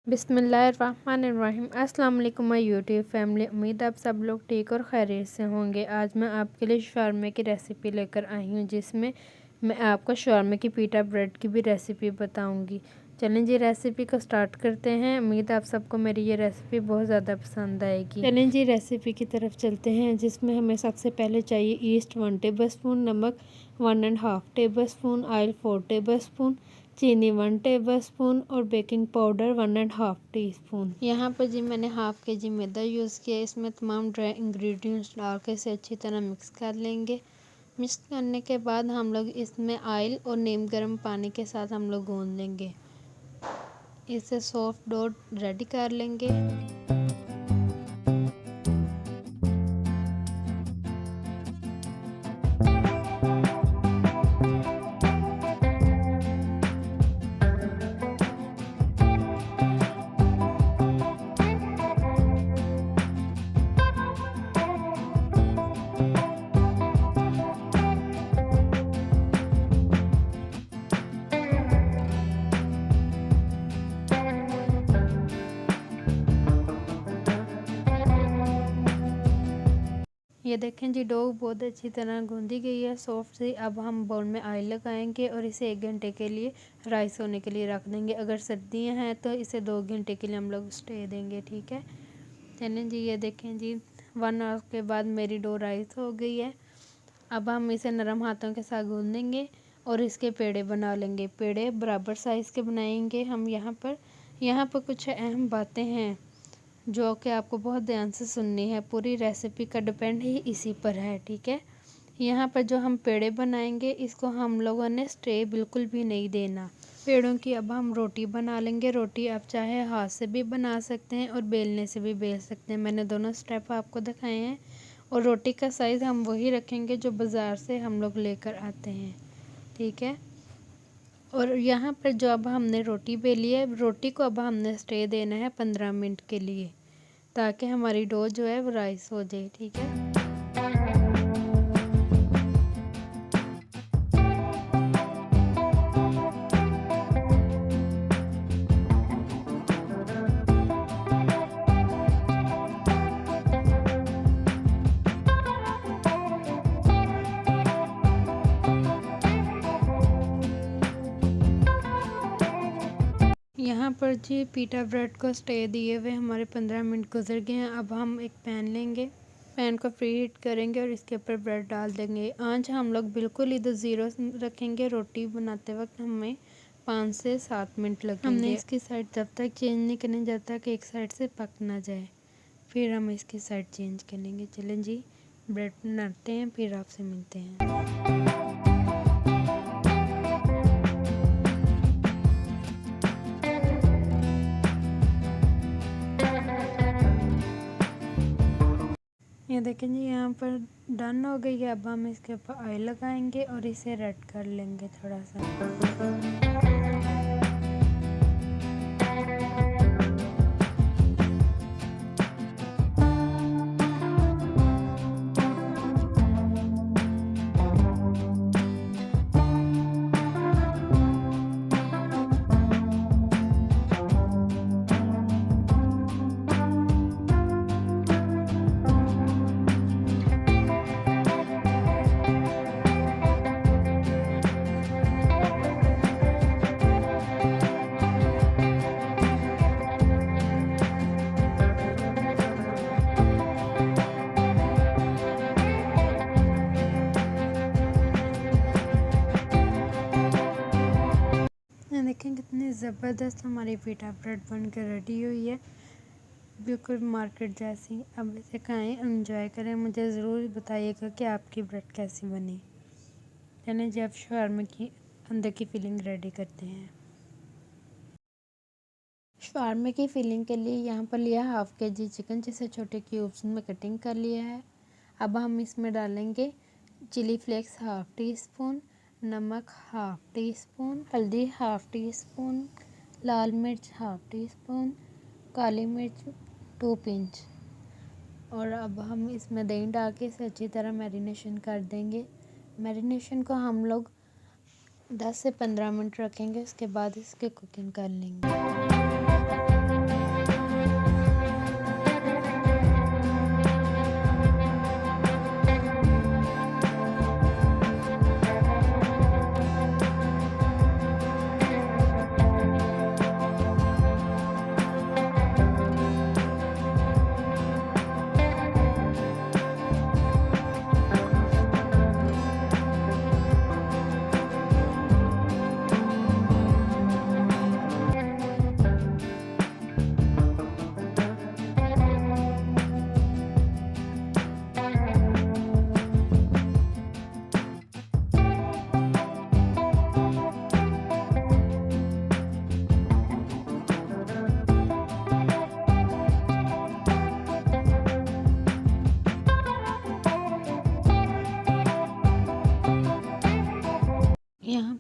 बिस्मिल्लाहिर्रहमानिर्रहीम। अस्सलाम वालेकुम माय यूट्यूब फैमिली। उम्मीद आप सब लोग ठीक और खैरियत से होंगे। आज मैं आपके लिए शवारमे की रेसिपी लेकर आई हूँ, जिसमें मैं आपको शवारमे की पीटा ब्रेड की भी रेसिपी बताऊँगी। चलें जी, रेसिपी को स्टार्ट करते हैं। उम्मीद आप सबको मेरी ये रेसिपी बहुत ज़्यादा पसंद आएगी। चलें जी, रेसिपी की तरफ चलते हैं, जिसमें हमें सबसे पहले चाहिए ईस्ट 1 टेबल स्पून, नमक 1.5 table spoon, oil 4 table spoon, चीनी 1 टेबल स्पून और बेकिंग पाउडर 1.5 टीस्पून। यहाँ पर जी मैंने हाफ़ के जी मैदा यूज़ किया। इसमें तमाम ड्राई इंग्रेडिएंट्स डाल के इसे अच्छी तरह मिक्स कर लेंगे। मिक्स करने के बाद हम लोग इसमें ऑयल और नीम गर्म पानी के साथ हम लोग गूंद लेंगे। इसे सॉफ्ट डो रेडी कर लेंगे। ये देखें जी, डो बहुत अच्छी तरह गूंदी गई है, सॉफ्ट सी। अब हम बाउल में ऑयल लगाएंगे और इसे 1 घंटे के लिए राइस होने के लिए रख देंगे। अगर सर्दियां हैं तो इसे 2 घंटे के लिए हम लोग स्टे देंगे, ठीक है। चलें जी, ये देखें जी, 1 आवर के बाद मेरी डो राइस हो गई है। अब हम इसे नरम हाथों के साथ गूंदेंगे और इसके पेड़े बना लेंगे। पेड़े बराबर साइज़ के बनाएंगे हम। यहाँ पर कुछ अहम बातें हैं जो कि आपको बहुत ध्यान से सुननी है। पूरी रेसिपी का डिपेंड ही इसी पर है, ठीक है। यहाँ पर जो हम पेड़े बनाएंगे, इसको हम लोगों ने स्टे बिल्कुल भी नहीं देना। पेड़ों की अब हम रोटी बना लेंगे। रोटी आप चाहे हाथ से भी बना सकते हैं और बेलने से भी बेल सकते हैं। मैंने दोनों स्टेप आपको दिखाए हैं। और रोटी का साइज़ हम वही रखेंगे जो बाज़ार से हम लोग लेकर आते हैं, ठीक है। और यहाँ पर जो अब हमने रोटी बेली है, रोटी को अब हमने स्टे देना है 15 मिनट के लिए, ताकि हमारी डो जो है वो राइस हो जाए, ठीक है। यहाँ पर जी पीटा ब्रेड को स्टे दिए हुए हमारे 15 मिनट गुजर गए हैं। अब हम एक पैन लेंगे, पैन को प्री हीट करेंगे और इसके ऊपर ब्रेड डाल देंगे। आंच हम लोग बिल्कुल इधर 0 रखेंगे। रोटी बनाते वक्त हमें 5 से 7 मिनट लगेंगे। हमने इसकी साइड जब तक चेंज नहीं करनी जब तक एक साइड से पक ना जाए, फिर हम इसकी साइड चेंज कर लेंगे। चलें जी, ब्रेड बनाते हैं, फिर आपसे मिलते हैं। ये देखें जी, यहाँ पर डन हो गई है। अब हम इसके ऊपर ऑयल लगाएंगे और इसे रेड कर लेंगे थोड़ा सा। देखें कितनी ज़बरदस्त हमारी पीटा ब्रेड बनकर रेडी हुई है, बिल्कुल मार्केट जैसी। अब इसे खाएं, एंजॉय करें। मुझे ज़रूर बताइएगा कि आपकी ब्रेड कैसी बनी। चलें जी, अब शवारमे की अंदर की फिलिंग रेडी करते हैं। शवारमे की फिलिंग के लिए यहाँ पर लिया हाफ़ के जी चिकन, जिसे छोटे क्यूब्स में कटिंग कर लिया है। अब हम इसमें डालेंगे chilli flakes half teaspoon, नमक हाफ़ टी स्पून, हल्दी हाफ़ टी स्पून, लाल मिर्च हाफ़ टी स्पून, काली मिर्च 2 पिंच। और अब हम इसमें दही डाल के इसे अच्छी तरह मैरिनेशन कर देंगे। मैरिनेशन को हम लोग 10 से 15 मिनट रखेंगे, उसके बाद इसकी कुकिंग कर लेंगे।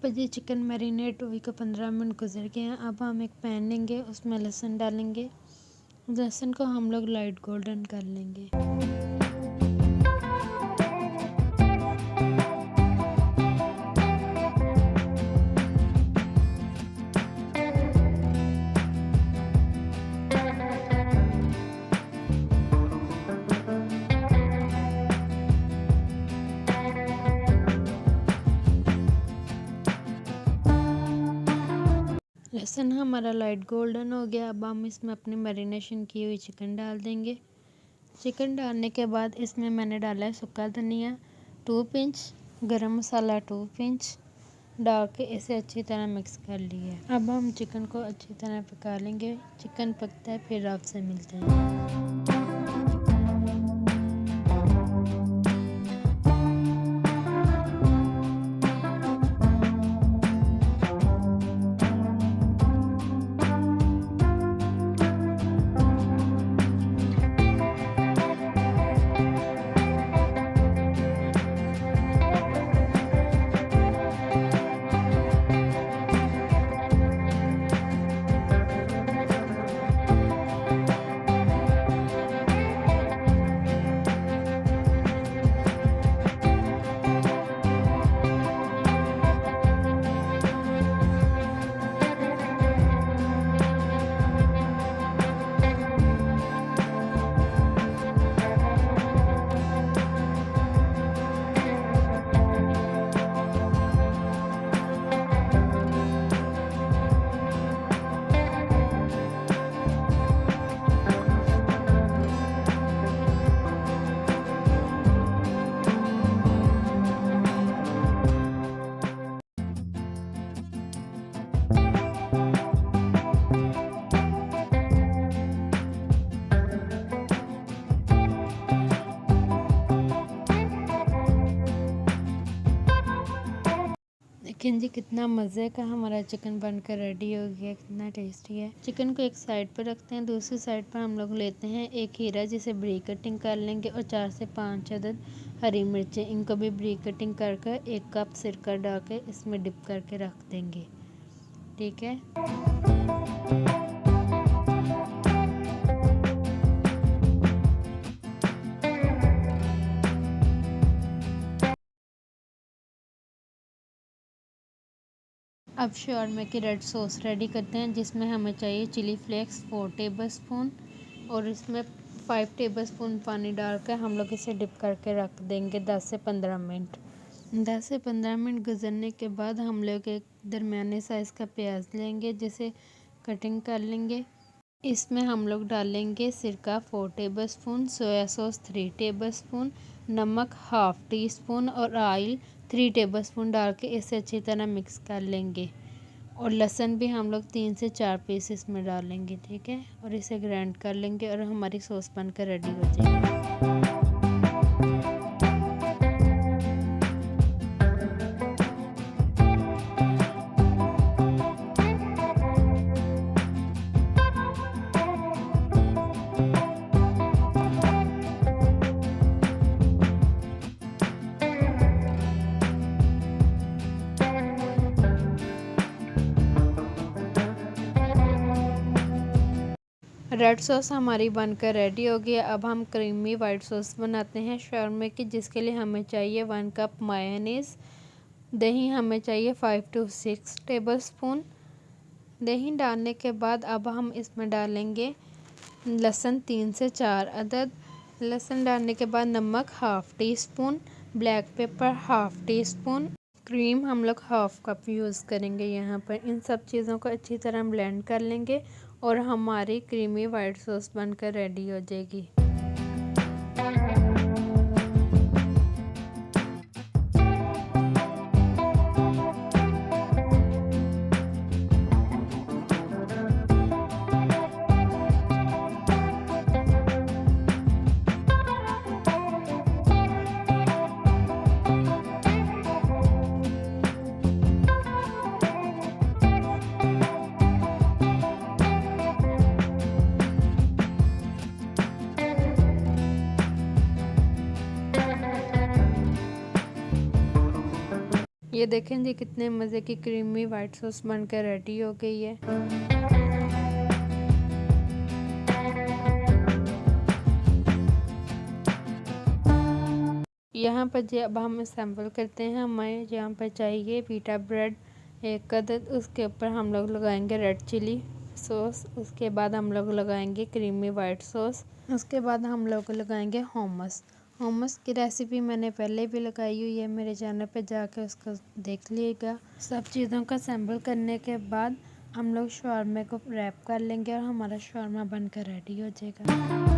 पर जी चिकन मैरिनेट हुई को 15 मिनट गुजर गए हैं। अब हम एक पैन लेंगे, उसमें लहसुन डालेंगे। लहसुन को हम लोग लाइट गोल्डन कर लेंगे। लहसुन हमारा लाइट गोल्डन हो गया। अब हम इसमें अपनी मैरिनेशन की हुई चिकन डाल देंगे। चिकन डालने के बाद इसमें मैंने डाला है सूखा धनिया 2 पिंच, गरम मसाला 2 पिंच डाल के इसे अच्छी तरह मिक्स कर लिया। अब हम चिकन को अच्छी तरह पका लेंगे। चिकन पकता है फिर आपसे मिलते हैं। लेकिन जी कितना मज़े का हमारा चिकन बनकर रेडी हो गया, कितना टेस्टी है। चिकन को एक साइड पर रखते हैं। दूसरी साइड पर हम लोग लेते हैं एक खीरा जिसे ब्रीक कटिंग कर लेंगे और 4 से 5 अदद हरी मिर्चें, इनको भी ब्रीक कटिंग कर 1 कप सिरका डाल के इसमें डिप करके रख देंगे। ठीक है। अब शॉर्मा की रेड सॉस रेडी करते हैं, जिसमें हमें चाहिए चिली फ्लेक्स 4 टेबलस्पून और इसमें 5 टेबलस्पून पानी डालकर हम लोग इसे डिप करके रख देंगे 10 से 15 मिनट। 10 से 15 मिनट गुजरने के बाद हम लोग एक दरमियाने साइज़ का प्याज लेंगे जिसे कटिंग कर लेंगे। इसमें हम लोग डालेंगे सिरका 4 टेबलस्पून, सोया सॉस 3 टेबलस्पून, नमक हाफ़ टी स्पून और ऑयल 3 टेबलस्पून डाल के इसे अच्छी तरह मिक्स कर लेंगे। और लहसुन भी हम लोग 3 से 4 पीस इसमें डालेंगे। ठीक है। और इसे ग्राइंड कर लेंगे और हमारी सॉस बनकर रेडी हो जाएगी। रेड सॉस हमारी बनकर रेडी हो गई। अब हम क्रीमी वाइट सॉस बनाते हैं शॉर्मा की, जिसके लिए हमें चाहिए 1 कप मायोनीज़। दही हमें चाहिए 5 to 6 टेबलस्पून। दही डालने के बाद अब हम इसमें डालेंगे लहसुन 3 से 4 अदद। लहसुन डालने के बाद नमक half tea spoon, black pepper half tea spoon, cream हम लोग हाफ़ कप यूज़ करेंगे यहाँ पर। इन सब चीज़ों को अच्छी तरह ब्लेंड कर लेंगे और हमारी क्रीमी वाइट सॉस बनकर रेडी हो जाएगी। ये देखें जी कितने मज़े की क्रीमी वाइट सॉस बनकर रेडी हो गई है। यहाँ पर जी अब हम सैम्पल करते हैं। हमें यहाँ पर चाहिए पीटा ब्रेड एक अदद, उसके ऊपर हम लोग लगाएंगे रेड चिली सॉस, उसके बाद हम लोग लगाएंगे क्रीमी वाइट सॉस, उसके बाद हम लोग लगाएंगे hummus। hummus की रेसिपी मैंने पहले भी लगाई हुई है, मेरे चैनल पे जाकर उसको देख लीजिएगा। सब चीज़ों का सैम्पल करने के बाद हम लोग शवारमे को रैप कर लेंगे और हमारा शवारमा बनकर रेडी हो जाएगा।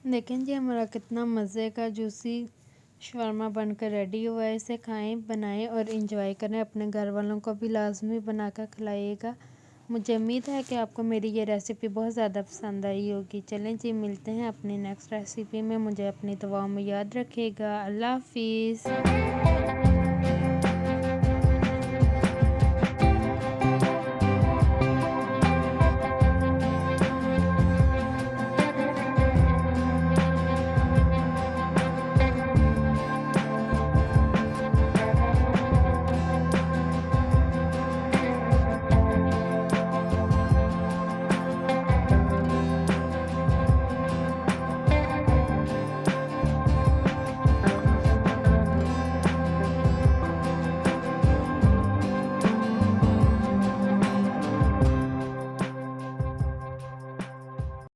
देखें जी हमारा कितना मज़े का जूसी शवारमा बनकर रेडी हुआ है। इसे खाएं, बनाएं और इंजॉय करें। अपने घर वालों को भी लाजमी बनाकर खिलाइएगा। मुझे उम्मीद है कि आपको मेरी ये रेसिपी बहुत ज़्यादा पसंद आई होगी। चलें जी मिलते हैं अपनी नेक्स्ट रेसिपी में। मुझे अपनी दुआओं में याद रखिएगा। अल्लाह हाफिज़।